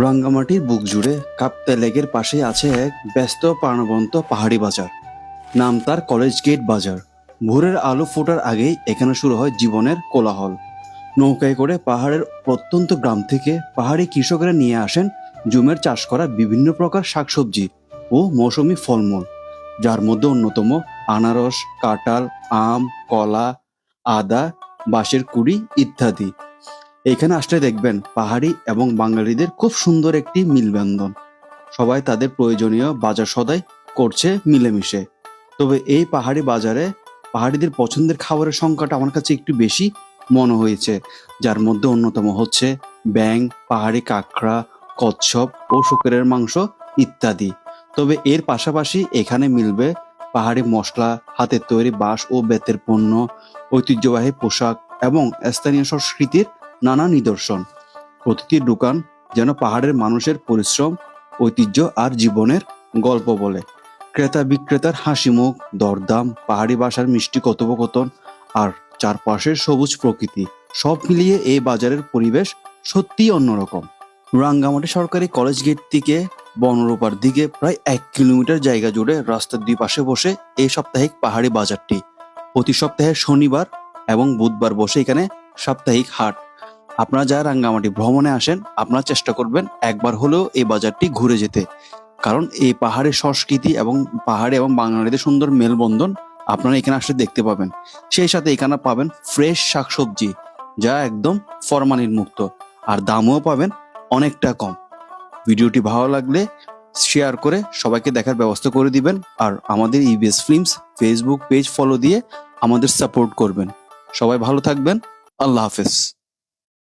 রাঙ্গামাটির বুক জুড়ে কাপ্তাই লেকের পাশেই আছে এক ব্যস্ত প্রাণবন্ত পাহাড়ি বাজার। নাম তার কলেজ গেট বাজার। ভোরের আলো ফোটার আগেই এখানে শুরু হয় জীবনের কোলাহল। নৌকায় করে পাহাড়ের প্রত্যন্ত গ্রাম থেকে পাহাড়ি কৃষকেরা নিয়ে আসেন জুমের চাষ করা বিভিন্ন প্রকার শাকসবজি ও মৌসুমি ফলমূল, যার মধ্যে অন্যতম আনারস, কাঁঠাল, আম, কলা, আদা, বাঁশের কুড়ি ইত্যাদি। এখানে আসলে দেখবেন পাহাড়ি এবং বাঙালিদের খুব সুন্দর একটি মিলবন্ধন। সবাই তাদের প্রয়োজনীয় বাজার সদাই করছে মিলেমিশে। তবে এই পাহাড়ি বাজারে পাহাড়িদের পছন্দের খাবারের সংখ্যাটা আমার কাছে একটু বেশি মনে হয়েছে, যার মধ্যে অন্যতম হচ্ছে ব্যাং, পাহাড়ি কাঁকড়া, কচ্ছপ ও শুকরের মাংস ইত্যাদি। তবে এর পাশাপাশি এখানে মিলবে পাহাড়ি মশলা, হাতের তৈরি বাঁশ ও বেতের পণ্য, ঐতিহ্যবাহী পোশাক এবং স্থানীয় সংস্কৃতির নানা নিদর্শন। প্রতিটি দোকান যেন পাহাড়ের মানুষের পরিশ্রম, ঐতিহ্য আর জীবনের গল্প বলে। ক্রেতা বিক্রেতার হাসি মুখ, দরদাম, পাহাড়ি ভাষার মিষ্টি কথোপকথন আর চারপাশের সবুজ প্রকৃতি, সব মিলিয়ে এই বাজারের পরিবেশ সত্যিই অন্যরকম। রাঙ্গামাটি সরকারি কলেজ গেট থেকে বনরূপার দিকে প্রায় 1 কিলোমিটার জায়গা জুড়ে রাস্তার দুই পাশে বসে এই সাপ্তাহিক পাহাড়ি বাজারটি। প্রতি সপ্তাহে শনিবার এবং বুধবার বসে এখানে সাপ্তাহিক হাট। আপনারা যারা রাঙ্গামাটি ভ্রমণে আসেন, আপনারা চেষ্টা করবেন একবার হলেও এই বাজারটি ঘুরে যেতে, কারণ এই পাহাড়ের সংস্কৃতি এবং পাহাড়ি এবং বাঙালিদের সুন্দর মেলবন্ধন আপনারা এখানে আসলে দেখতে পাবেন। সেই সাথে এখানে পাবেন ফ্রেশ শাকসবজি, যা একদম ফরমালিন মুক্ত, আর দামও পাবেন অনেকটা কম। ভিডিওটি ভালো লাগলে শেয়ার করে সবাইকে দেখার ব্যবস্থা করে দিবেন, আর আমাদের EBS films Facebook page follow দিয়ে আমাদের সাপোর্ট করবেন। সবাই ভালো থাকবেন। আল্লাহ হাফেজ।